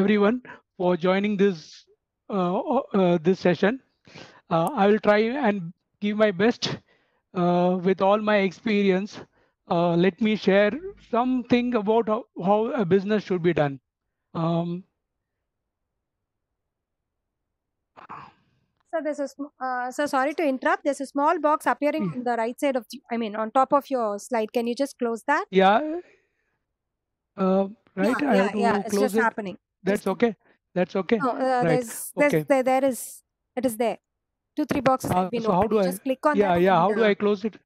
everyone for joining this session. I will try and give my best with all my experience. Let me share something about how a business should be done. Um, So so sorry to interrupt. There's a small box appearing on the right side of, I mean, on top of your slide. Can you just close that? yeah, Yeah, right. I yeah, have yeah. to It's close just it. happening. That's Just okay. That's okay. no. Right. Okay. There is. It is there. Two, three boxes have been So how opened. do You I? just click on that Yeah. and How do I close it?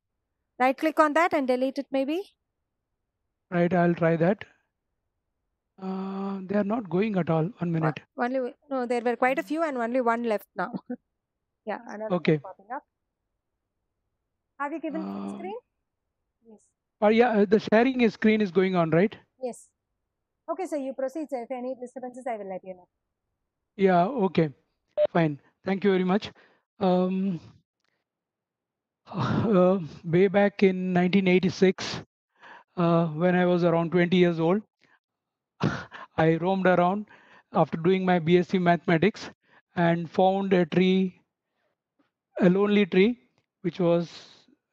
right click on that and delete it maybe. Right. I'll try that. They are not going at all. 1 minute. Only no. There were quite a few and only one left now. Yeah, another one is Okay. popping up. Have you given full Uh, screen? Yes. yeah. The sharing screen is going on, right? Yes. Okay, so you proceed. So if any disturbances, I will let you know. Yeah. Okay. Fine. Thank you very much. Um, Way back in 1986, when I was around 20 years old, I roamed around after doing my BSc mathematics and found a lonely tree, which was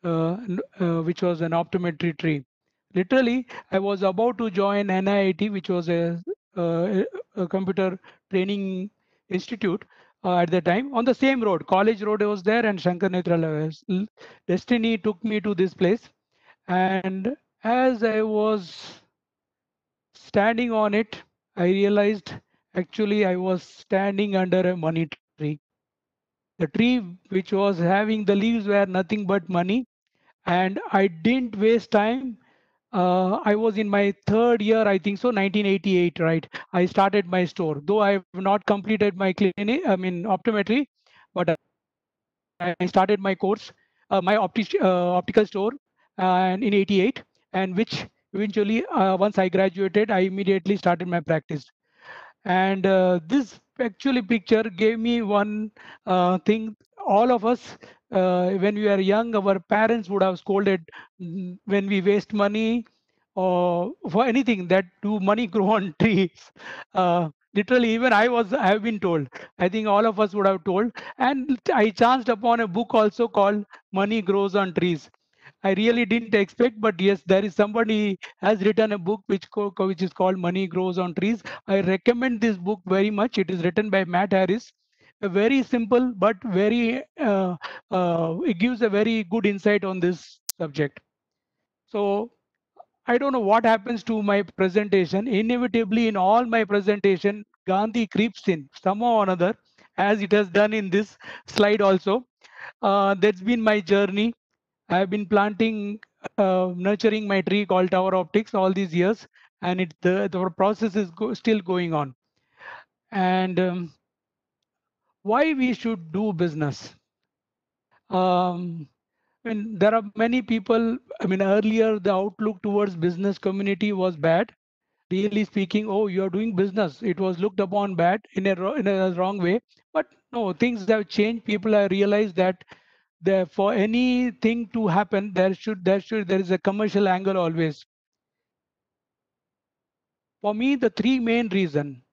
which was an optometry tree. Literally, I was about to join NIIT, which was uh, a computer training institute at the time. On the same road, College Road was there, and Shankar Netralaya was. Destiny took me to this place, and as I was standing on it, I realized actually I was standing under a money tree. The tree which was having the leaves were nothing but money, and I didn't waste time. I was in my third year, I think so, 1988, right? I started my store, though I have not completed my clinic, I mean optometry, but I started my course, optical store, and in '88, and which eventually, once I graduated, I immediately started my practice. And this actually picture gave me one thing. All of us, when we are young, our parents would have scolded when we waste money or for anything that do money grow on trees. Literally, even I have been told. I think all of us would have told. And I chanced upon a book also called Money Grows on Trees. I really didn't expect, but yes, there is somebody has written a book which is called Money Grows on Trees. I recommend this book very much. It is written by Matt Harris. A very simple but very it gives a very good insight on this subject. So I don't know what happens to my presentation. Inevitably, in all my presentation, Gandhi creeps in somehow or another, as it has done in this slide also. That's been my journey. I've been planting, nurturing my tree called Tower Optics all these years, and the process is still going on. And why we should do business? Um, I mean, there are many people. I mean, earlier the outlook towards business community was bad. Really speaking, oh, you are doing business. It was looked upon bad in a wrong way. But no, things have changed. People have realized that for anything to happen, there is a commercial angle always. For me, the three main reason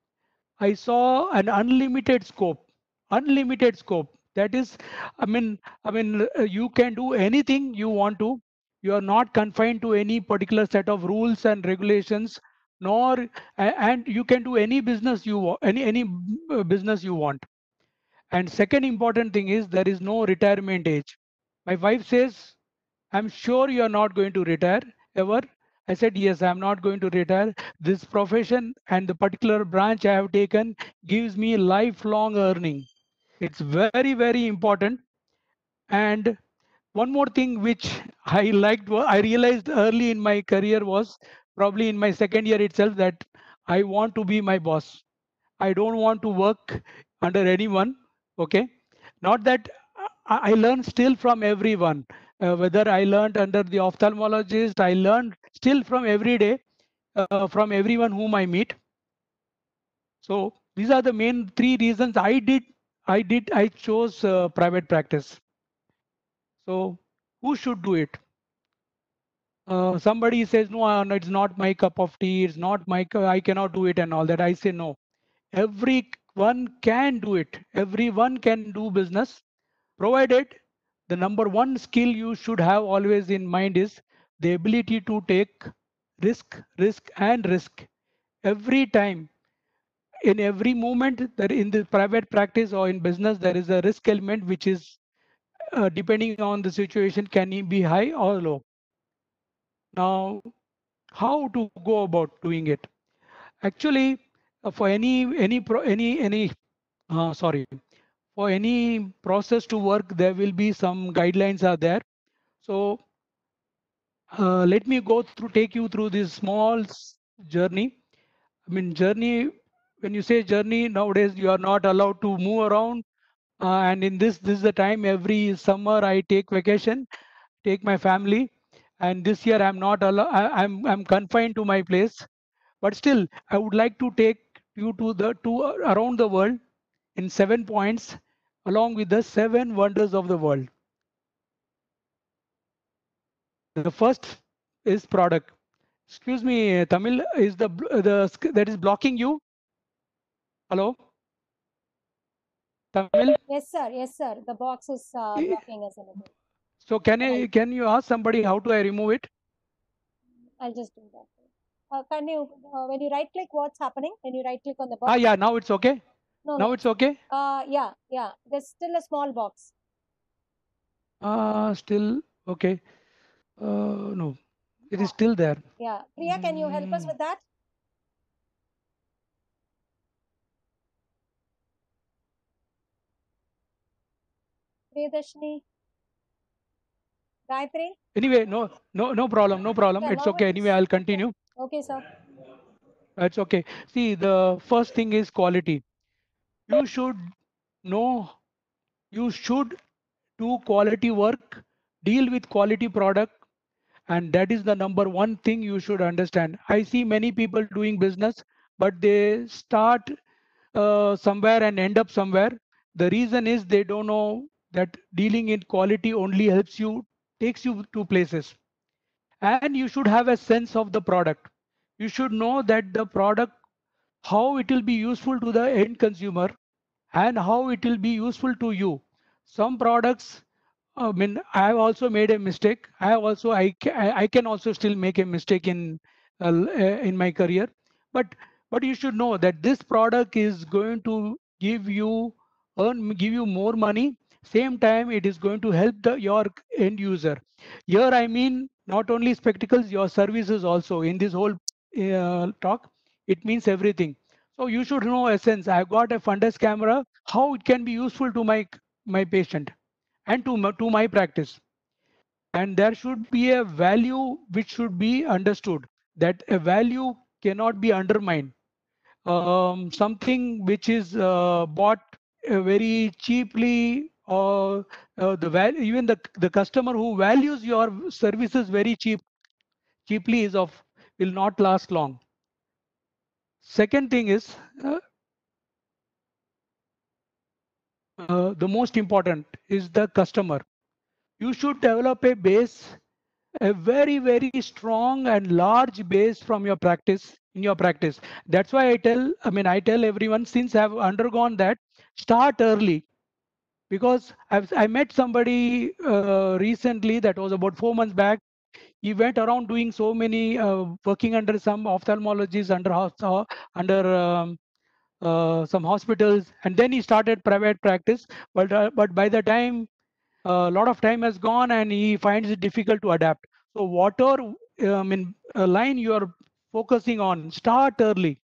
I saw an unlimited scope. Unlimited scope. That is, you can do anything you want to. You are not confined to any particular set of rules and regulations, nor and you can do any business you want, any business you want. And second important thing is there is no retirement age. My wife says, I'm sure you are not going to retire ever. I said, yes, I'm not going to retire. This profession and the particular branch I have taken gives me lifelong earning. It's very, very important. And one more thing which I liked, I realized early in my career was probably in my second year itself that I want to be my boss. I don't want to work under anyone. Okay. Not that I learn still from everyone. Whether I learned under the ophthalmologist, I learned still from every day from everyone whom I meet. So these are the main three reasons I chose private practice. So who should do it? Somebody says no, it's not my cup of tea. It's not my. I cannot do it and all that. I say no. Everyone can do it. Everyone can do business, provided the number one skill you should have always in mind is the ability to take risk. Every time, in every moment, that in the private practice or in business, there is a risk element which is depending on the situation, can it be high or low. Now, how to go about doing it? Actually, for sorry, for any process to work, there will be some guidelines are there. So let me take you through this small journey. I mean, journey, when you say journey, nowadays you are not allowed to move around. And in this is the time every summer I take vacation, take my family. And this year I'm not allowed, I'm confined to my place. But still, I would like to take you to around the world in 7 points, along with the 7 wonders of the world. The first is product. Excuse me, Tamil, is that is blocking you? Hello, Tamil. Yes, sir. Yes, sir. The box is I- blocking us a little. So I'll, can you ask somebody how do I remove it? I'll just do that. Can you, when you right click, what's happening? When you right click on the Ah, box? yeah, now it's okay. No, Now no. it's okay. Yeah, yeah. There's still a small box. Still okay. No, it is Yeah, still there. yeah. Priya, can you help us Mm, with that? Priyadashini, Gayatri? Anyway, no problem, no problem. Yeah, It's now it okay. Anyway, is I'll okay. continue. Okay, sir. It's okay. See, the first thing is quality. You should know, you should do quality work, deal with quality product, and that is the number one thing you should understand. I see many people doing business, but they start somewhere and end up somewhere. The reason is they don't know that dealing in quality only helps you, takes you to places. And you should have a sense of the product. You should know that the product, how it will be useful to the end consumer and how it will be useful to you. Some products, I mean, I have also made a mistake. I have also, I can also still make a mistake in my career. But you should know that this product is going to give you more money. Same time, it is going to help your end user. Here, I mean, not only spectacles, your services also. In this whole talk, it means everything. So you should know essence. I got a fundus camera, how it can be useful to my patient and to my practice. And there should be a value which should be understood. That a value cannot be undermined. Something which is bought very cheaply, or the value, even the customer who values your services very cheaply is of will not last long. Second thing is the most important is the customer. You should develop a base, a very strong and large base from your practice, in your practice. That's why I tell everyone, since I've undergone that, start early. Because I met somebody recently, that was about 4 months back. He went around doing so many, working under some ophthalmologists, under some hospitals, and then he started private practice. But by the time, a lot of time has gone, and he finds it difficult to adapt. So whatever line you are focusing on, start early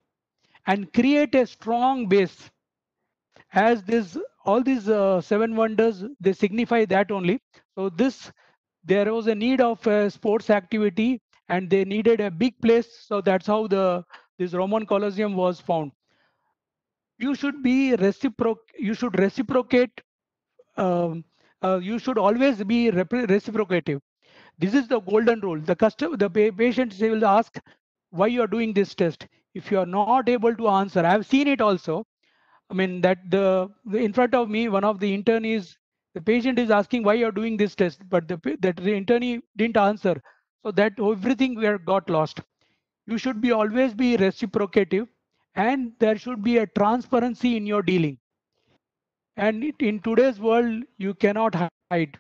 and create a strong base. As this, all these 7 wonders, they signify that only. So this, there was a need of sports activity, and they needed a big place. So that's how this Roman Colosseum was found. You should be you should reciprocate. You should always be reciprocative. This is the golden rule. The patients, they will ask why you are doing this test. If you are not able to answer, I have seen it also. I mean, that in front of me, one of the internees, the patient is asking why you're doing this test, but that the internee didn't answer. So that everything we got lost. You should be always be reciprocative, and there should be a transparency in your dealing. And in today's world, you cannot hide.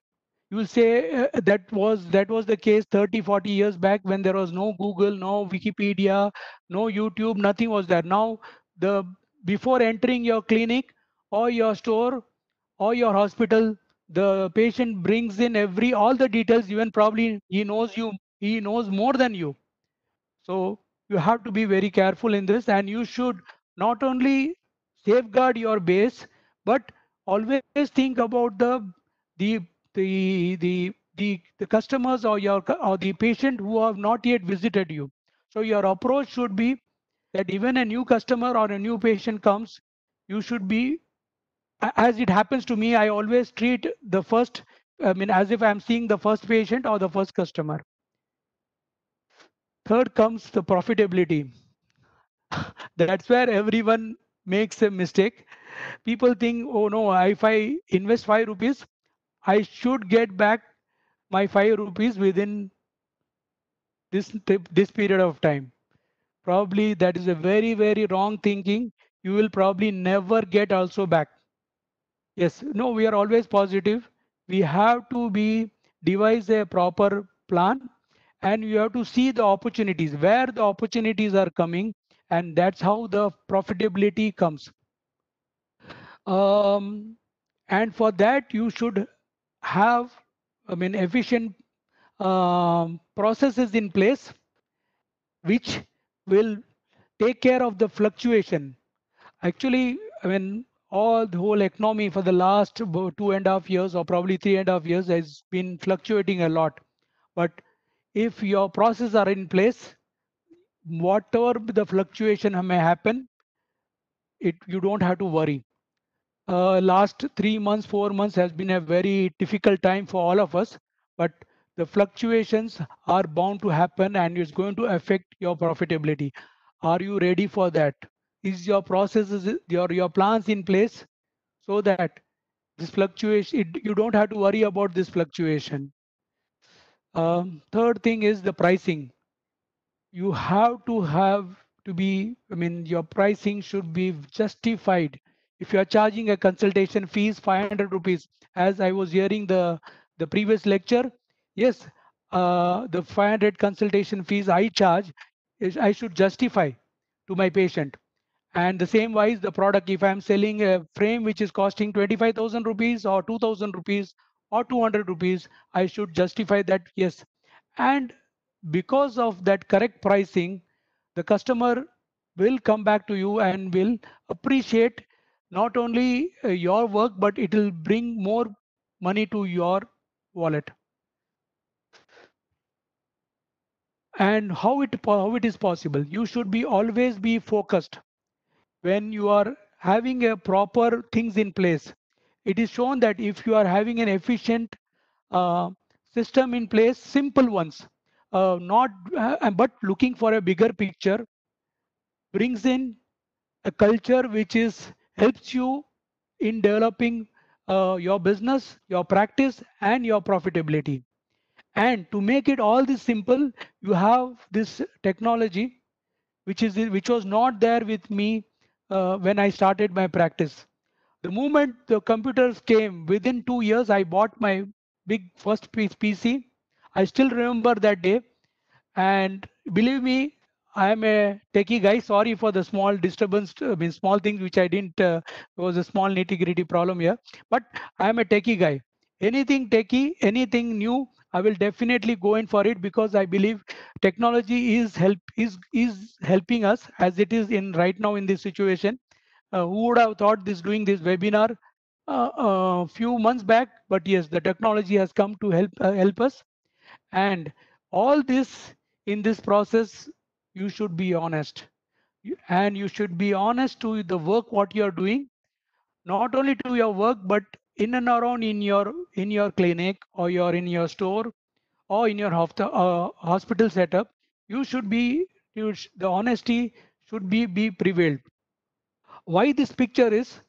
You will say that was the case 30, 40 years back when there was no Google, no Wikipedia, no YouTube, nothing was there. Now, the before entering your clinic or your store or your hospital, the patient brings in every all the details. Even probably he knows more than you. So you have to be very careful in this, and you should not only safeguard your base, but always think about the the customers or or the patient who have not yet visited you. So your approach should be that even a new customer or a new patient comes, you should be as it happens to me. I always treat the first, I mean, as if I'm seeing the first patient or the first customer. Third comes the profitability. That's where everyone makes a mistake. People think, oh no, if I invest 5 rupees, I should get back my 5 rupees within this period of time. Probably that is a very, very wrong thinking. You will probably never get also back. Yes, no, we are always positive. We have to be devise a proper plan, and you have to see the opportunities, where the opportunities are coming, and that's how the profitability comes. um, and for that you should have, I mean, efficient processes in place which will take care of the fluctuation. Actually, I mean, all the whole economy for the last about 2.5 years or probably 3.5 years has been fluctuating a lot. But if your processes are in place, whatever the fluctuation may happen, you don't have to worry. Last 3 months, 4 months has been a very difficult time for all of us, but the fluctuations are bound to happen and it's going to affect your profitability. Are you ready for that? Is your processes, your plans in place so that this fluctuation, you don't have to worry about this fluctuation. Third thing is the pricing. You have to be, I mean, your pricing should be justified. If you are charging a consultation fees 500 rupees, as I was hearing the previous lecture, yes, the 500 consultation fees I charge is I should justify to my patient. And the same wise, the product, if I'm selling a frame which is costing 25,000 rupees or 2,000 rupees or 200 rupees, I should justify that, yes. And because of that correct pricing, the customer will come back to you and will appreciate not only your work, but it will bring more money to your wallet. And how it is possible? You should be always be focused when you are having a proper things in place. It is shown that if you are having an efficient uh, system in place, simple ones, not but looking for a bigger picture, brings in a culture which is helps you in developing your business, your practice, and your profitability. And to make it all this simple, you have this technology which was not there with me when I started my practice. The moment the computers came, within 2 years, I bought my big first piece PC. I still remember that day. And believe me, I am a techie guy. Sorry for the small disturbance, I mean, small things which I didn't, there was a small nitty gritty problem here. But I am a techie guy. Anything techie, anything new, I will definitely go in for it because I believe technology is helping us as it is in right now in this situation. Who would have thought this doing this webinar a few months back? But yes, the technology has come to help us. And all this, in this process, you should be honest. And you should be honest to the work what you are doing, not only to your work, but in and around in your clinic or in your store or in your hospital setup. You should be, the honesty should be prevailed. Why this picture is,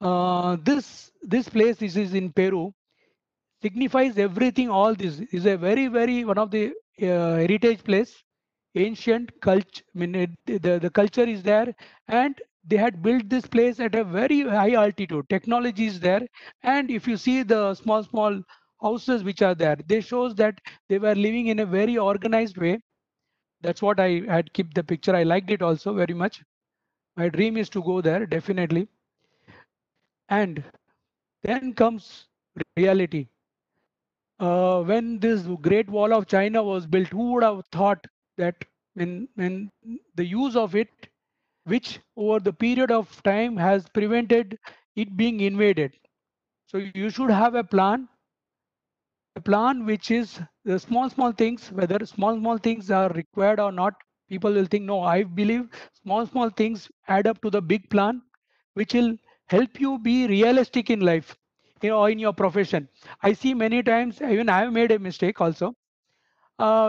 this place is in Peru, signifies everything. All this is a very, very one of the heritage place. ancient culture. I mean, the culture is there, and they had built this place at a very high altitude. Technology is there, and if you see the small houses which are there, they shows that they were living in a very organized way. That's what I had kept the picture. I liked it also very much. My dream is to go there definitely. And then comes reality. When this Great Wall of China was built, who would have thought that when the use of it, which over the period of time has prevented it being invaded. So you should have a plan which is the small things, whether small things are required or not. People will think, no, I believe small things add up to the big plan, which will help you be realistic in life, in your profession. I see many times, even I have made a mistake also.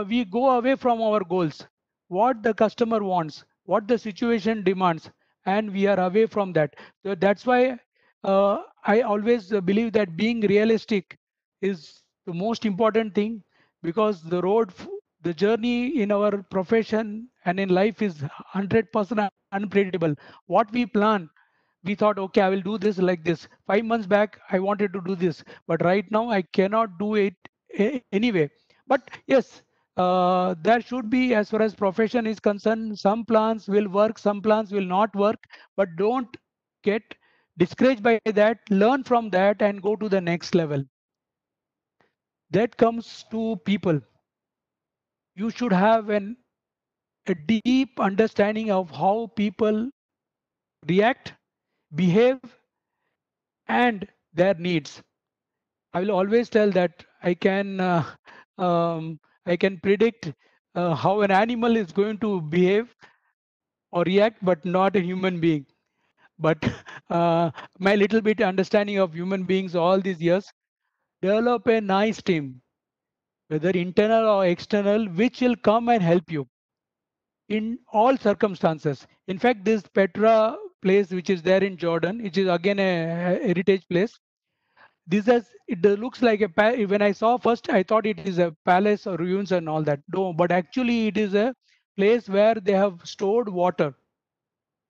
We go away from our goals, what the customer wants, what the situation demands, and we are away from that. So that's why I always believe that being realistic is the most important thing, because the journey in our profession and in life is 100% unpredictable. What we plan, we thought, okay, I will do this like this. 5 months back I wanted to do this, but right now I cannot do it anyway. But yes, there should be, as far as profession is concerned, some plans will work, some plans will not work, but don't get discouraged by that. Learn from that and go to the next level. That comes to people. You should have a deep understanding of how people react, behave, and their needs. I will always tell that I can predict how an animal is going to behave or react, but not a human being. But my little bit understanding of human beings all these years, develop a nice team, whether internal or external, which will come and help you in all circumstances. In fact, this Petra place, which is there in Jordan, which is again a heritage place, this has it looks like when I saw first, I thought it is a palace or ruins and all that. No, but actually it is a place where they have stored water.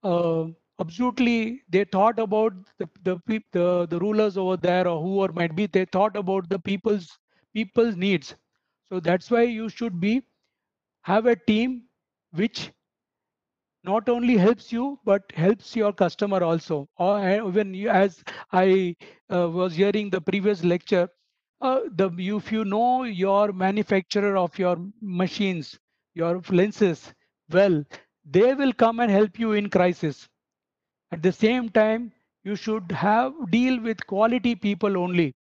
uh, Absolutely, they thought about the rulers over there, or whoever might be. They thought about the people's needs. So that's why you should be have a team which not only helps you but helps your customer also. Or when you, as I was hearing the previous lecture, if you know your manufacturer of your machines, your lenses, well, they will come and help you in crisis. At the same time, you should have deal with quality people only.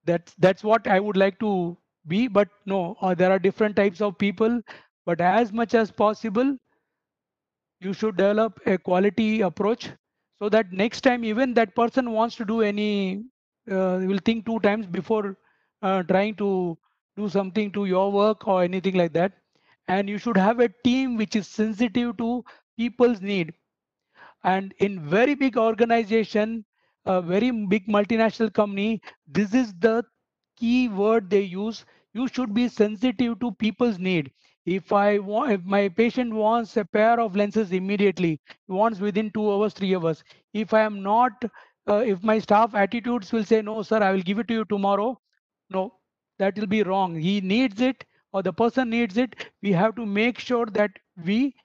That's what I would like to be. But no, there are different types of people. But as much as possible, you should develop a quality approach, so that next time even that person wants to do any, will think 2 times before trying to do something to your work or anything like that. And you should have a team which is sensitive to people's need. And in very big organization, a very big multinational company, this is the key word they use. You should be sensitive to people's need. If my patient wants a pair of lenses immediately, wants within 2 hours, 3 hours, if I am not if my staff attitudes will say, no sir, I will give it to you tomorrow, no, that will be wrong. He needs it, or the person needs it. We have to make sure that we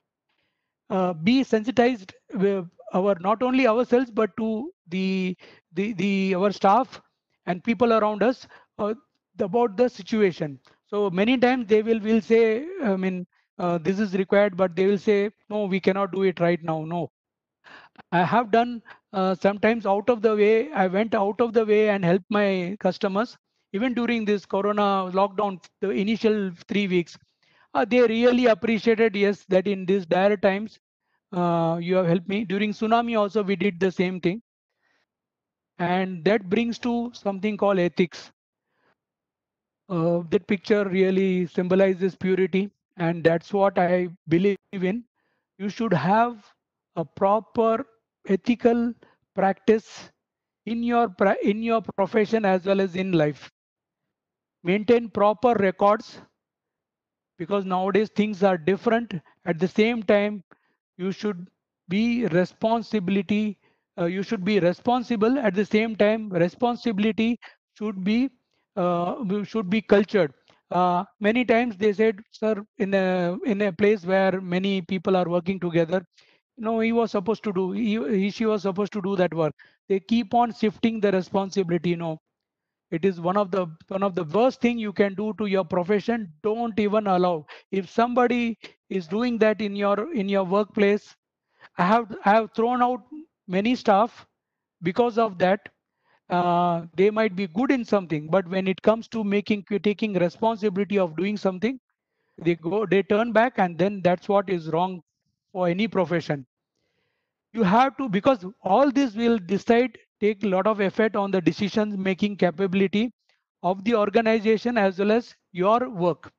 be sensitized with our, not only ourselves, but to the our staff and people around us, uh, about the situation. So many times they will say, I mean, this is required, but they will say, no, we cannot do it right now. No, I have done sometimes out of the way. I went out of the way and helped my customers. Even during this Corona lockdown, the initial 3 weeks, they really appreciated, yes, that in these dire times, you have helped me. During tsunami also, we did the same thing. And that brings to something called ethics. That picture really symbolizes purity, and that's what I believe in. You should have a proper ethical practice in your profession as well as in life. Maintain proper records, because nowadays things are different. At the same time, you should be responsibility. You should be responsible. At the same time, responsibility should be should be cultured. Many times they said, sir, in a place where many people are working together, no, he was supposed to do. She was supposed to do that work. They keep on shifting the responsibility. No, it is one of the worst thing you can do to your profession. Don't even allow. If somebody is doing that in your workplace, I have thrown out many staff because of that. They might be good in something, but when it comes to taking responsibility of doing something, they turn back, and then that's what is wrong for any profession. You have to, because all this will decide, take a lot of effort on the decision making capability of the organization as well as your work.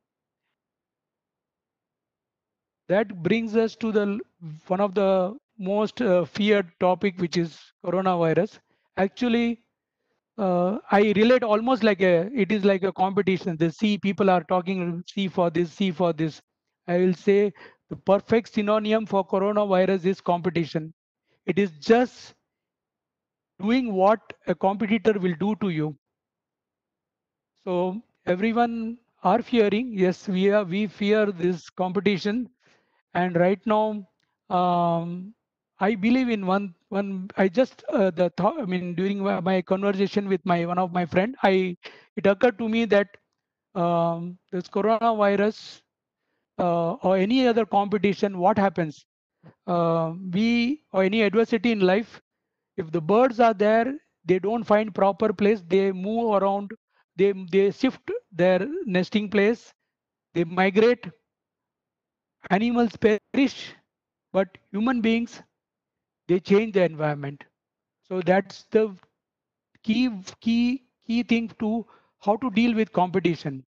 That brings us to the one of the most feared topic, which is coronavirus. Actually, I relate almost like it is like a competition. The see people are talking, see for this, see for this. I will say the perfect synonym for coronavirus is competition. It is just doing what a competitor will do to you. So everyone are fearing. Yes, we fear this competition. And right now, I believe in one. I just the thought. I mean, during my conversation with my one of my friend, it occurred to me that this coronavirus or any other competition, what happens? We or any adversity in life, if the birds are there, they don't find proper place, they move around, they shift their nesting place, they migrate, animals perish, but human beings, they change the environment. So that's the key thing to how to deal with competition.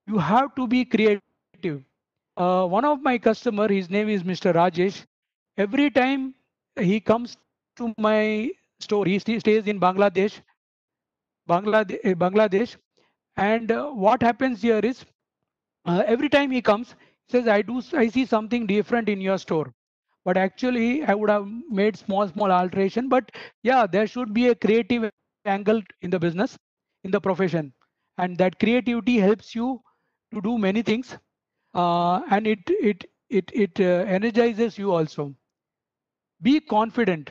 You have to be creative. One of my customer, his name is Mr. Rajesh. Every time he comes to my store, stays in Bangladesh. And what happens here is, every time he comes, he says, I see something different in your store. But actually, I would have made small alteration. But yeah, there should be a creative angle in the business, in the profession, and that creativity helps you to do many things, and it energizes you also. Be confident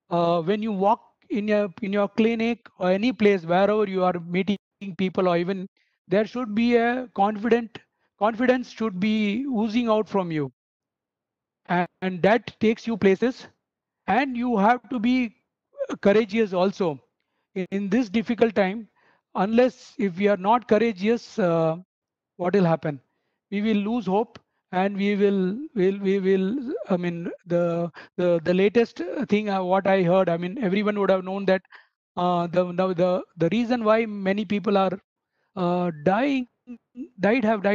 when you walk in your clinic or any place wherever you are meeting people, or even there should be a confidence should be oozing out from you, and that takes you places. And you have to be courageous also in this difficult time. Unless if we are not courageous, what will happen? We will lose hope, and we will I mean, the latest thing, what I heard, I mean, everyone would have known that the reason why many people are died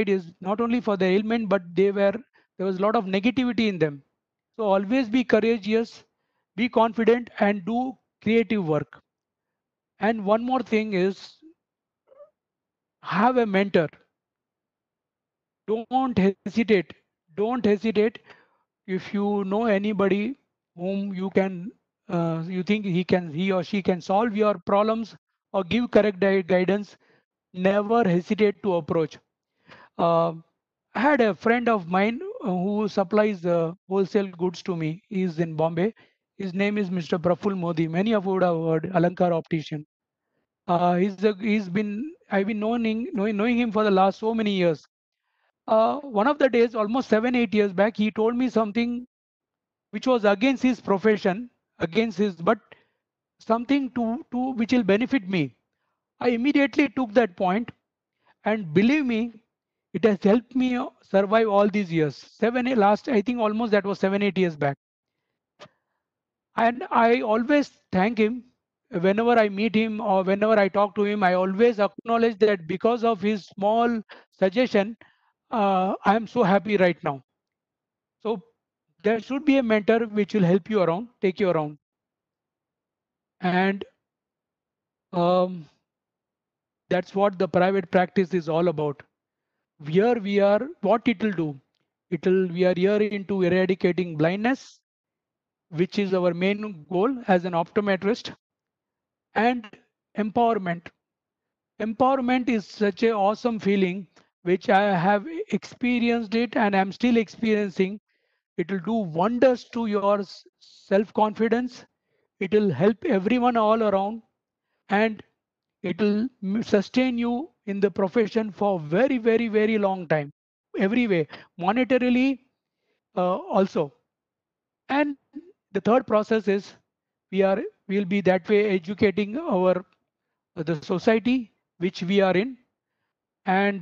is not only for the ailment, but there was a lot of negativity in them. So always be courageous, be confident, and do creative work. And one more thing is, have a mentor. Don't hesitate. Don't hesitate. If you know anybody whom you think he or she can solve your problems or give correct guidance, never hesitate to approach. Uh, I had a friend of mine who supplies wholesale goods to me. He is in Bombay. His name is Mr. Praful Modi. Many of you would have heard Alankar Optician. He's been I've been knowing him for the last so many years. One of the days, almost 7 8 years back, he told me something which was against his profession, against his, but something to which will benefit me. I immediately took that point, and believe me, it has helped me survive all these years. Last, I think almost that was 7 8 years back. And I always thank him whenever I meet him or whenever I talk to him. I always acknowledge that because of his small suggestion, I am so happy right now. So there should be a mentor which will help you around, take you around. And um, that's what the private practice is all about. Here we are, what it will do? We are here into eradicating blindness, which is our main goal as an optometrist, and empowerment. Empowerment is such a awesome feeling, which I have experienced it and I'm still experiencing. It will do wonders to your self-confidence. It will help everyone all around, and it will sustain you in the profession for very, very, very long time, every way, monetarily also. And the third process is we are will be that way educating our the society which we are in, and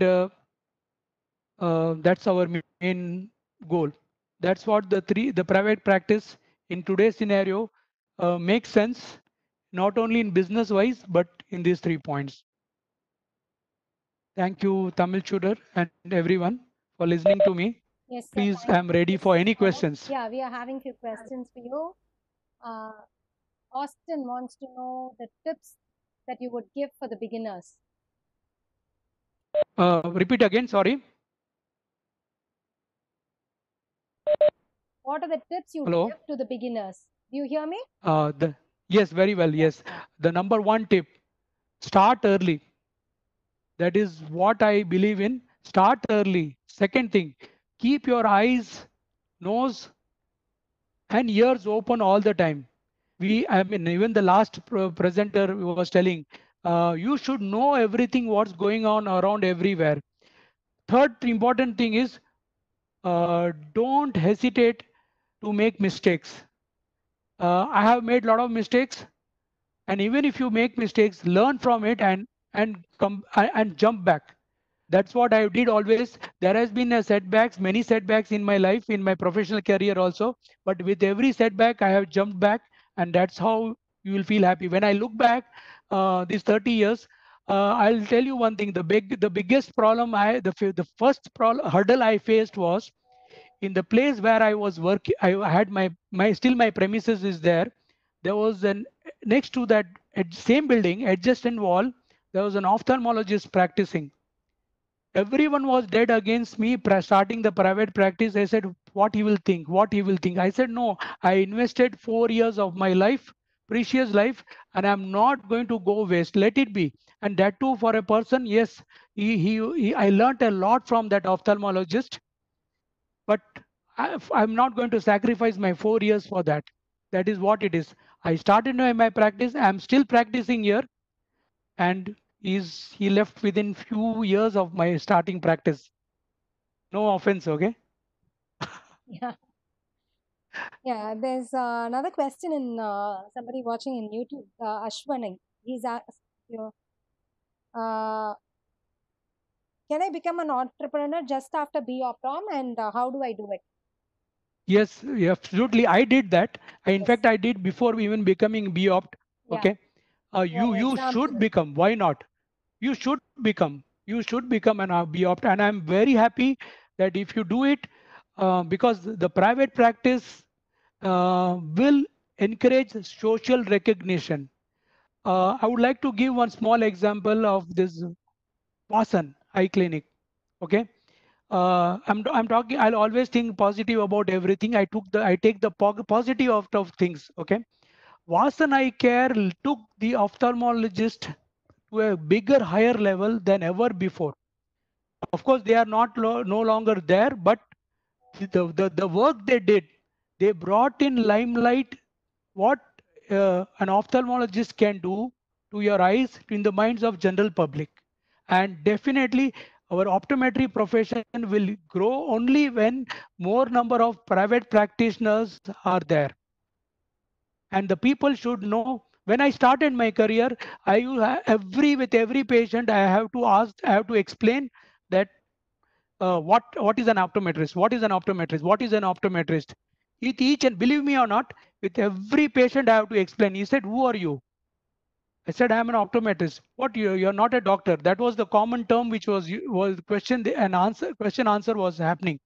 that's our main goal. That's what the private practice in today's scenario makes sense, not only in business wise but in these 3 points. Thank you, Tamil Chudar and everyone for listening to me. Yes, sir. Please, Thank I'm ready you for any so much. questions. Yeah, we are having few questions for you. Uh, Austin wants to know the tips that you would give for the beginners. Repeat again, sorry. What are the tips you Hello. give to the beginners? Do you hear me? Yes, very well. Yeah, Yes. yeah. The number one tip: start early. That is what I believe in. Start early. Second thing, keep your eyes, nose, and ears open all the time. I mean, even the last presenter was telling, you should know everything what's going on around everywhere. Third important thing is, don't hesitate to make mistakes. I have made a lot of mistakes, and even if you make mistakes, learn from it and come and jump back. That's what I did always. There has been a setbacks, many setbacks in my life, in my professional career also. But with every setback, I have jumped back, and that's how you will feel happy. When I look back, these 30 years, I'll tell you one thing: the biggest problem the first hurdle I faced was in the place where I was working. I had my still my premises is there. There was an next to that same building, adjacent wall. There was an ophthalmologist practicing. Everyone was dead against me starting the private practice. I said, what he will think, what he will think. I said, no, I invested 4 years of my life, precious life, and I'm not going to go waste. Let it be. And that too for a person, yes, I learned a lot from that ophthalmologist, but I'm not going to sacrifice my 4 years for that. That is what it is. I started my practice. I'm still practicing here, and he left within few years of my starting practice. No offense, okay? Yeah. Yeah, there's another question in somebody watching in YouTube, Ashwani. He's asked, you know, can I become an entrepreneur just after BOPROM and how do I do it? Yes, absolutely. I did that. In Yes. fact, I did before even becoming BOPT. Yeah. Okay. One You should example. become. Why not? You should become. You should become an BOPT. And I'm very happy that if you do it, because the private practice will encourage social recognition. I would like to give one small example of this Vasan Eye Clinic. Okay. I'm talking. I'll always think positive about everything. I take the positive out of things. Okay. Vasan Eye Care took the ophthalmologist to a bigger, higher level than ever before. Of course, they are not no longer there, but the work they did, they brought in limelight what an ophthalmologist can do to your eyes in the minds of general public. And definitely our optometry profession will grow only when more number of private practitioners are there. And the people should know, when I started my career, with every patient I have to explain that what is an optometrist, what is an optometrist. Each and believe me or not, with every patient I have to explain. He said, who are you? I said, I'm an optometrist. What, you're not a doctor? That was the common term which was question and answer, question answer was happening.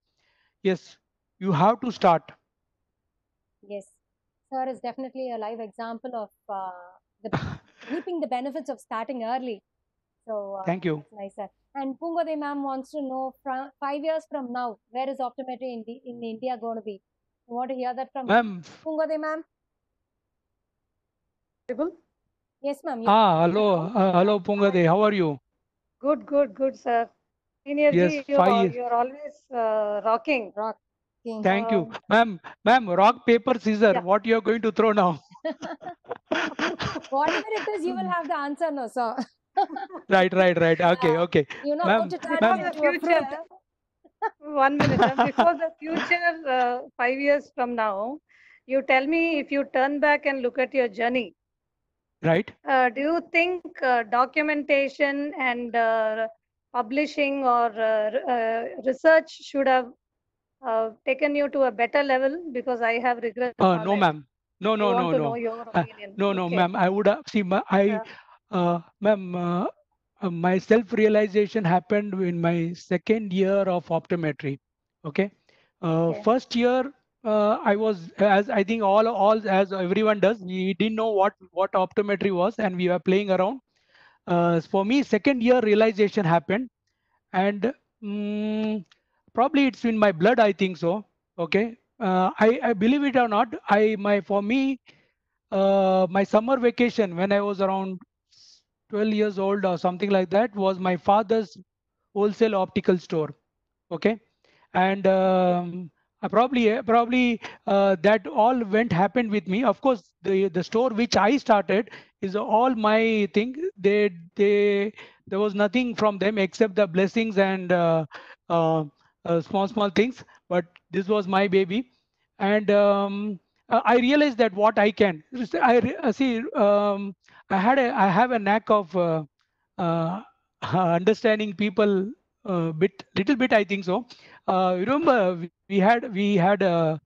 Yes, you have to start. Yes. Sir is definitely a live example of the reaping the benefits of starting early. So Thank you. that's nice, sir. And Pungode ma'am wants to know, from 5 years from now, where is optometry in India going to be? I want to hear that from Ma'am. Pungode ma'am. Yes, ma'am. Hello, Pungade. How are you? Good, sir. Senior Yes, ji, 5 years. you're always rocking. Rocking. Thank you, ma'am. Rock, paper, scissor. Yeah. What you are going to throw now? Whatever it is, you will have the answer, no, sir. Right. Okay. You know how Ma'am, to turn Before it the into a fruit. future, 1 minute, before the future, 5 years from now, you tell me, if you turn back and look at your journey, right. do you think documentation and publishing or research should have taken you to a better level? Because I have regrets on No, it. ma'am. No. I want to know your opinion. No, Okay. ma'am. I would see. Ma'am, my self-realization happened in my second year of optometry. Okay. Okay. First year, I was, as I think all as everyone does, we didn't know what optometry was, and we were playing around. For me, second year realization happened, and mm, probably it's in my blood. I think so. Okay. I believe it or not. For me, my summer vacation when I was around 12 years old or something like that was my father's wholesale optical store. Okay. And probably that all went happened with me. Of course, the store which I started is all my thing. They there was nothing from them except the blessings and uh, small things. But this was my baby, and I realized that what I can. See. I have a knack of uh, understanding people little bit. I think so. Remember, we have in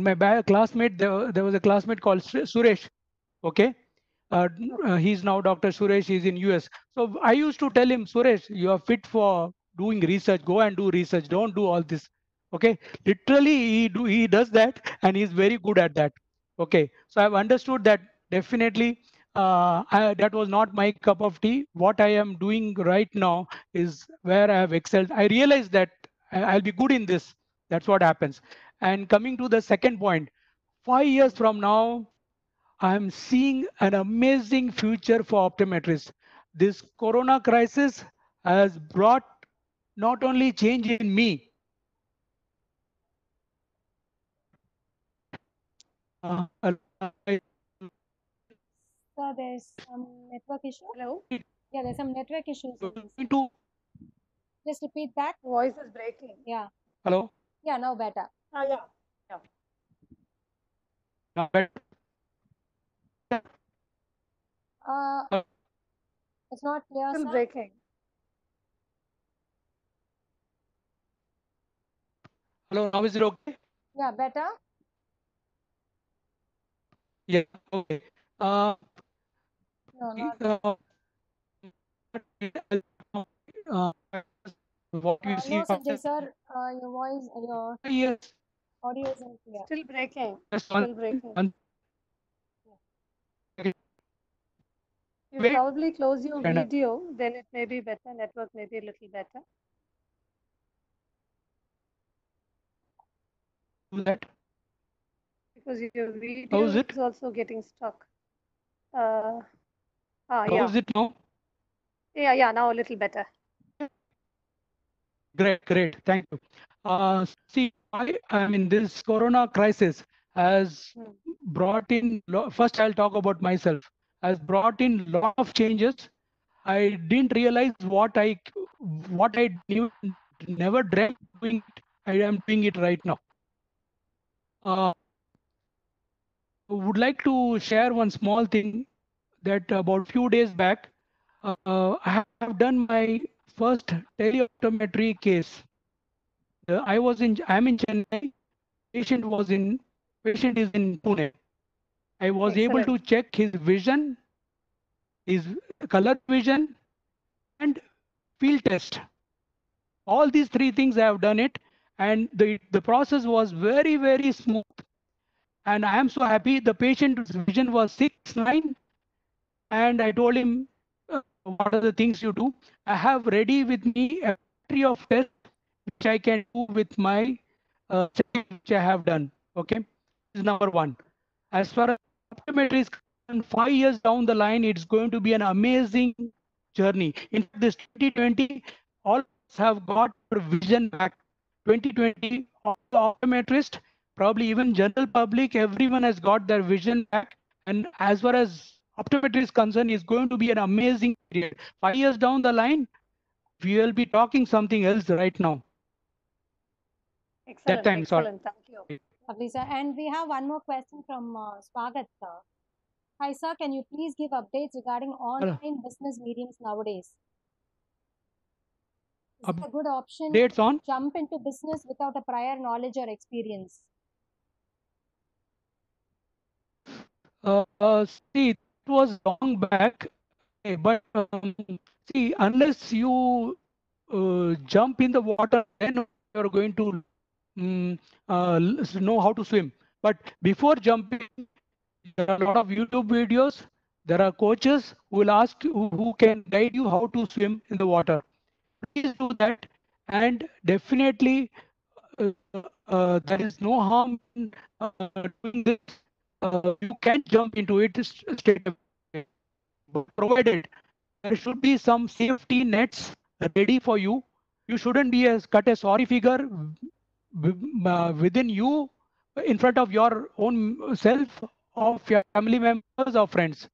my classmate. There was a classmate called Suresh. Okay. He's now Dr. Suresh. He's in US. So I used to tell him, Suresh, you are fit for doing research. Go and do research. Don't do all this. Okay. Literally, he does that, and he's very good at that. Okay. So I've understood that definitely. That was not my cup of tea. What I am doing right now is where I have excelled. I realized that I'll be good in this. That's what happens. And coming to the second point, 5 years from now, I'm seeing an amazing future for optometrists. This corona crisis has brought not only change in me. So there's some network issue. Hello. Yeah, there's some network issues. Into Just repeat that. Voice is breaking. Yeah. Hello. Yeah, now better. Yeah. Now better. It's not clear, Still sir. breaking. Hello. Now is it okay? Yeah, better. Yeah. Okay. No, not. What you see No, Sanjay sir, your voice, your yes. audio isn't clear. Still breaking. Just Still breaking. Okay. You Wait. probably close your Kind of. video, then it may be better. Network may be a little better. Do that. Because your video How is it? is also getting stuck. How Yeah. is it now? Yeah, now a little better. Great. Thank you. See, I mean, this Corona crisis has brought in. First, I'll talk about myself. Has brought in lot of changes. I didn't realize what I knew, never dreamt doing it. I am doing it right now. Would like to share one small thing that about few days back, I have done my first teleoptometry case. I'm in Chennai. Patient is in Pune. I was able to check his vision, his color vision, and field test. All these three things I have done it, and the process was very smooth. And I am so happy. The patient's vision was 6/9, and I told him what are the things you do. I have ready with me a battery of tests which I can do with my studies which I have done. Okay, this is number one. As far as optometry is concerned, 5 years down the line, it's going to be an amazing journey. In fact, this 2020, all of us have got our vision back. 2020, all the optometrists, probably even general public, everyone has got their vision back. And as far as optometry is concerned, it's going to be an amazing period. 5 years down the line, we will be talking something else right now. That Excellent, time, sorry. excellent. Thank you. Lovely, sir. And we have one more question from Swagat, sir. Hi, sir. Can you please give updates regarding online business mediums nowadays? Is it a good option to Updates on? jump into business without a prior knowledge or experience? See, it was long back, but see, unless you jump in the water, then you're going to know how to swim. But before jumping, there are a lot of YouTube videos. There are coaches who will ask you, who can guide you how to swim in the water. Please do that, and definitely there is no harm in doing this. You can jump into it straight away, provided there should be some safety nets ready for you. You shouldn't be cut a sorry figure within you, in front of your own self, of your family members or friends.